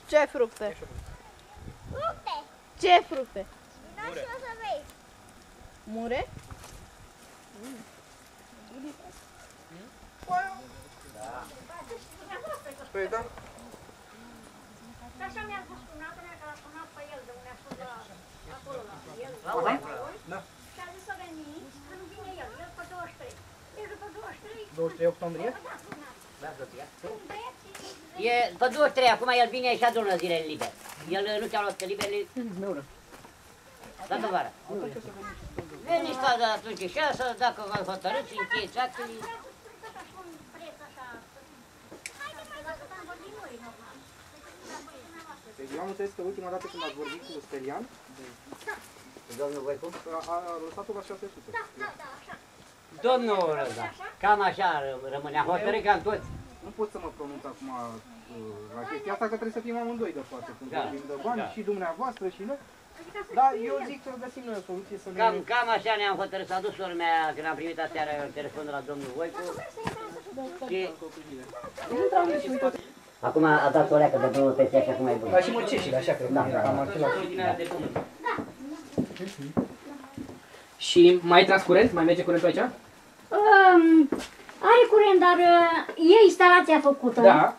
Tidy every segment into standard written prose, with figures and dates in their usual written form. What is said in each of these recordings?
Ce fructe? Fructe! Ce fructe? Vino și o să vezi. Mure? Păi da. Și așa mi-a spus cumnata mea că l-a sunat pe el, de unde a spus acolo la el. Da. Și a zis să veniți când vine el, el pe 23. Deci după 23... 23 octombrie? Da, E pe 23, acum el vine și adună zilele libere. El nu ți-a luat libere? Nu. Toată vara. Veniți toată atunci și așa, dacă v-ați hotărât și încheieți actele. Eu am înțeles că ultima dată când ați vorbit cu Stelian, Domnul Voicu? a lăsat-o la 600. Da, așa. Domnul Răzda, cam așa rămâne, a hotărât cam toți. Nu pot să mă pronunț acum la chestia asta, că trebuie să fim amândoi de față când Da. vorbim de bani, Da. și dumneavoastră și noi. Dar eu zic să găsim noi o soluție să ne... Cam așa ne-am hotărât, s-a dus sora mea când am primit aseară telefonul la domnul Voicu. Și... Acum a dat o leacă de drumul peste așa cum e bun. Ca și măceșile, așa cred. Da, Cam același. ordinea de pământ. Și mai e tras curent? Mai merge curentul aici? Are curent, dar e instalația făcută. Da.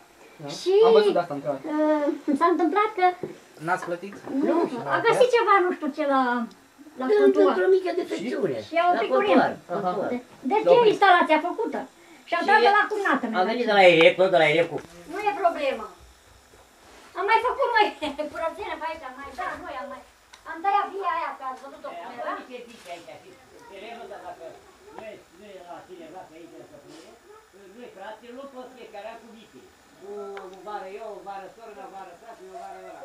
Și Am văzut de asta în clar. s-a întâmplat că N-ați plătit? nu, a găsit ceva, nu știu ce, la contuar. Într-o mică defecțiune. Și a oprit curentul. Deci e instalația făcută. Și am dat de la cumnată mea. A venit de la EREC, tot de la EREC. Nu e problemă. Am mai făcut noi curățenie pe aici, am tăiat via aia, că ați văzut-o cum era. Terenul, dar dacă nu e la cineva pe aici să pune, noi frate, nu pot fiecare an cu vite. O vară eu, o vară soră, o vară frate, o vară ăla.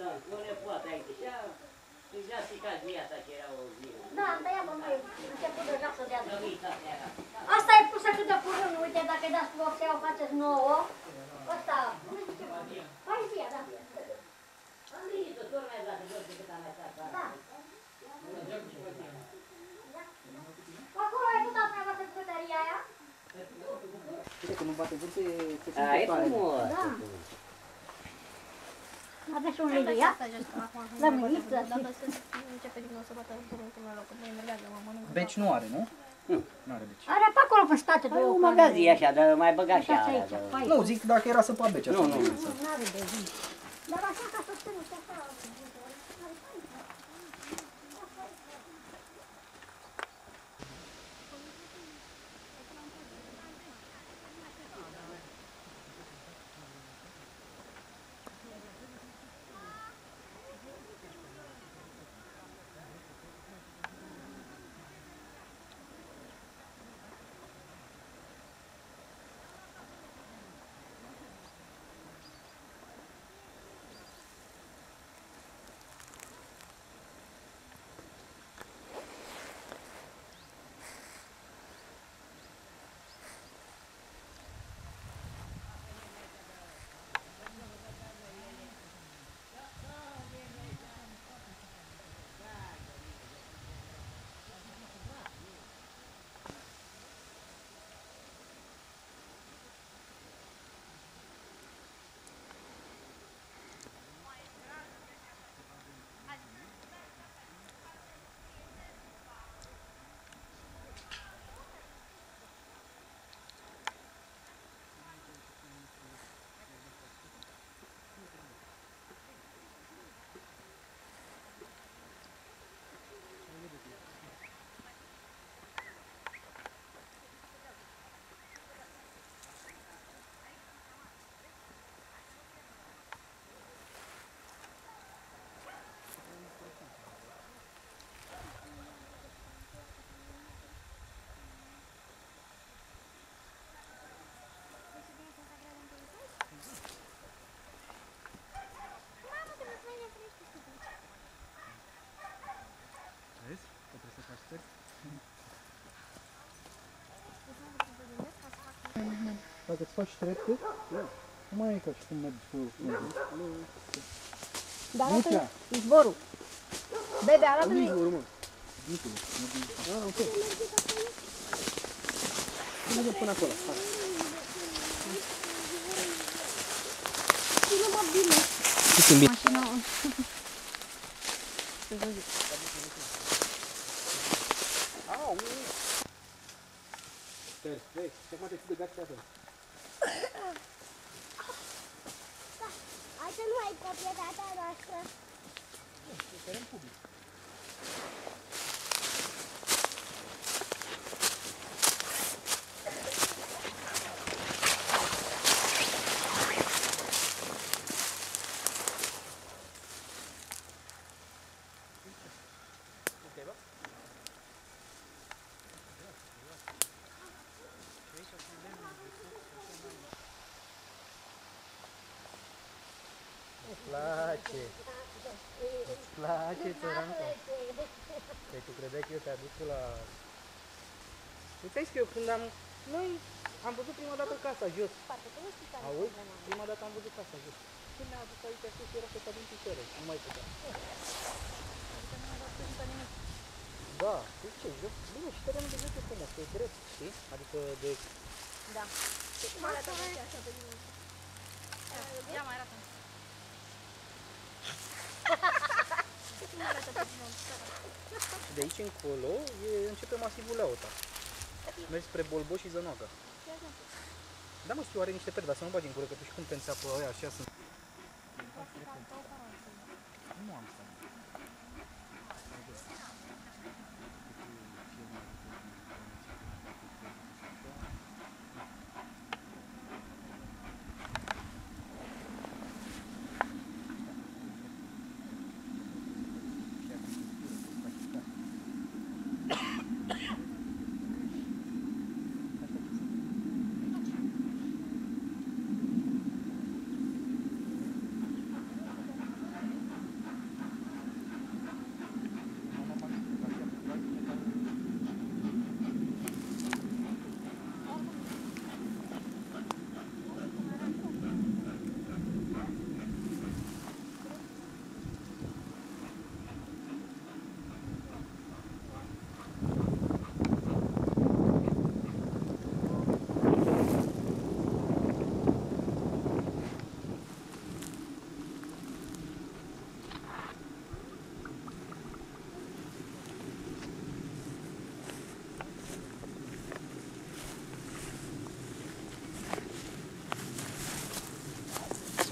Da, o nepoată aici. Și deja stricat via asta ce era o zi. Da, am tăiat pe noi, început deja să dea. Rămâitate era. Asta e pusă cât de curând, uite, dacă îi dați vopsea, o faceți nouă. Ăsta, hai via, da. Am venit-o, tot mai dat jos decât am mai stat. Da. Acolo ai putut dumneavoastră bucătăria aia? Uite că nu bate vârte, se A, simte e tare. frumos. Da. Aveți un liliac? Lămâiță? Dacă se începe din nou să bată în loc, că mai mergează, mă mănâncă. Beci nu are, nu? Nu are beci. Are pe acolo pe state Păi un magazin așa, dar mai băga și Uitați alea. aici, dar- pe aici. Nu, zic dacă era să pa beci. Nu, nu. Nu are de zi. Dar așa ca să țină și așa. Dacă îți faci trepte, nu mai e ca și cum mergi cu Dar arată izvorul. Bebe, arată-mi. Ah, ok. Mergem până acolo. Hai. Filmă bine. Puțin bine. Mașina. Au! Perfect. Și acum te ții de gați. Asta nu ai proprietatea noastră. Teren public. Îți place, țărancă? Păi tu credeai că eu te aduc la... Uite-i că eu când am... Noi am văzut prima dată casa jos. Auzi? Prima dată am văzut casa jos. Când ne-a adus aici sus era să cadem picioare. Nu mai putea. Da, de ce? Jos? Bine, și terenul de jos e frumos, e drept, știi? Adică de... Da. Cum arată așa pe din... Ia mai arată. Cum arată pe din... De aici încolo începe masivul Leota. Mergi spre Bolbo și Zănoaga. Da, mă știu, are niște perde, dar să nu bagi în gură, că tu și când te înțeapă aia așa sunt. Nu am să.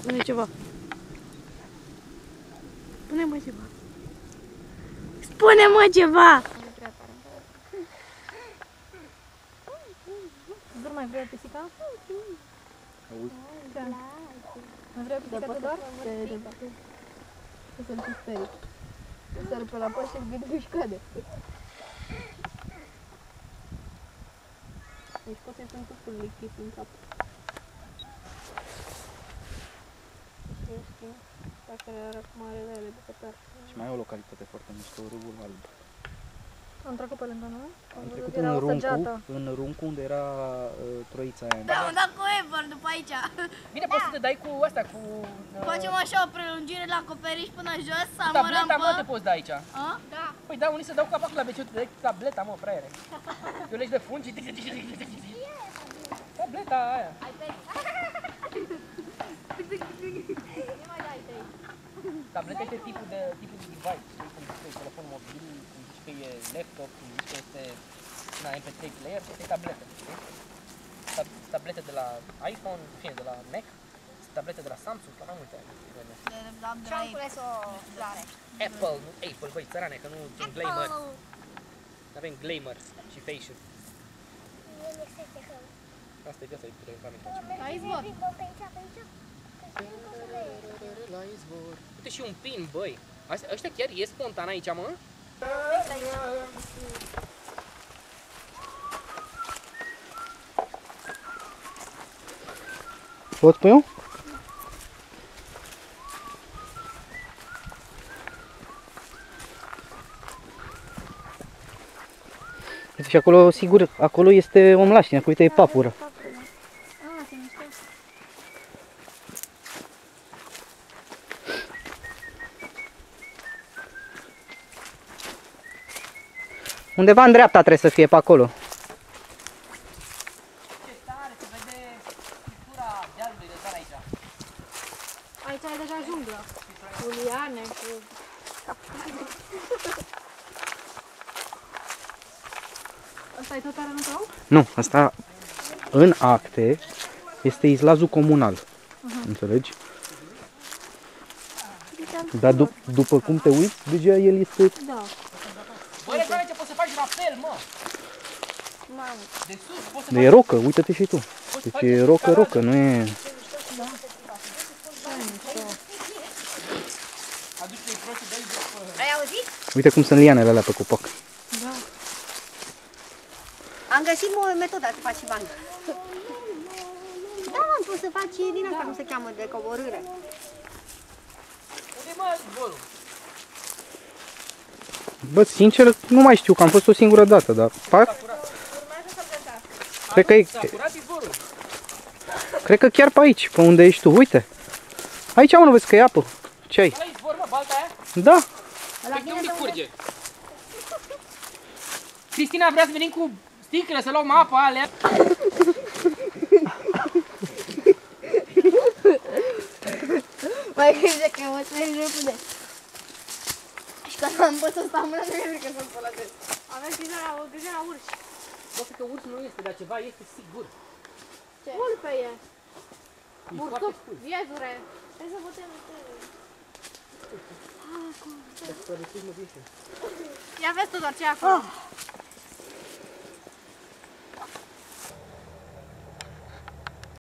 Spune ceva. Spune-mă ceva. Spune-mă ceva! Doar mai vrea pisica? Auzi? Da. Mai vrea pisica de doar? Să-l fi sperii. Să-l pe la păr și-l vede și cade. Deci poți să-i pun cu lichid în cap. Știu, dacă era cum are de ele bucătar. Și mai e o localitate foarte mișto, Râul Alb. Am trecut pe lângă noi? Am trecut în Runcu, unde era troița aia. Da, am dat cu Ever după aici. Bine, poți să te dai cu asta, cu... Facem așa o prelungire la acoperiș până jos, să Cu tableta, mă, te pe... poți da aici. A? Da. Păi da, unii se dau capacul la BC, de tableta, mă, fraiere. Tu legi de fungi. Tableta aia. Tableta este tipul de device, cum zici că e telefon mobil, cum zici că e laptop, cum zici că este MP3 player, este tabletă, știi? Tablete de la iPhone, fie de la Mac, tablete de la Samsung, la mai multe. Și am cules o floare. Apple, nu Apple, băi, țărane, că nu gen glamour. Avem glamour și fashion. Asta e viața, e de oameni. La izvor. La izvor. Uite și un pin, băi. Ăștia chiar ies spontan aici, mă? Pot pe eu? Și acolo, sigur, acolo este omlaștina, că uite, e papură. Ah, sunt Undeva în dreapta trebuie să fie pe acolo. Ce tare, se vede structura dealului de doar aici. Aici e deja junglă. Cu liane, cu... Asta e tot terenul tău? Nu, asta în acte este izlazul comunal. Înțelegi? Dar după cum te uiți, deja el este... Da. Băi, de aici poți să faci rapel, mă. Mamă. De sus poți să E rocă, uite-te și tu. Deci e rocă, nu e... aduce-i proștii de aici după... Ai auzit? Uite cum sunt lianele alea pe copac. Am găsit o metodă să faci bani. Da, mă, poți să faci din asta, cum se cheamă, de coborâre. Unde mă, zborul? Bă, sincer, nu mai știu, că am fost o singură dată, dar cred că e, S-a curat zborul. cred că chiar pe aici, pe unde ești tu, uite. Aici, mă, nu vezi că e apă. Ce ai? Ăla-i zbor, mă, balta aia? Da. De unde curge? Cristina vrea să venim cu sticlă, să luăm apă alea. Mai gândește că mă treci repede. Și că am pus să stau mâna, nu e că să-mi folosesc. Avem grijă la urși. Bă, cred că urs nu este, dar ceva este sigur. Pulpe e. E Bursuc, foarte scurt. viezure. Trebuie să putem... Ia vezi tu doar ce e acolo.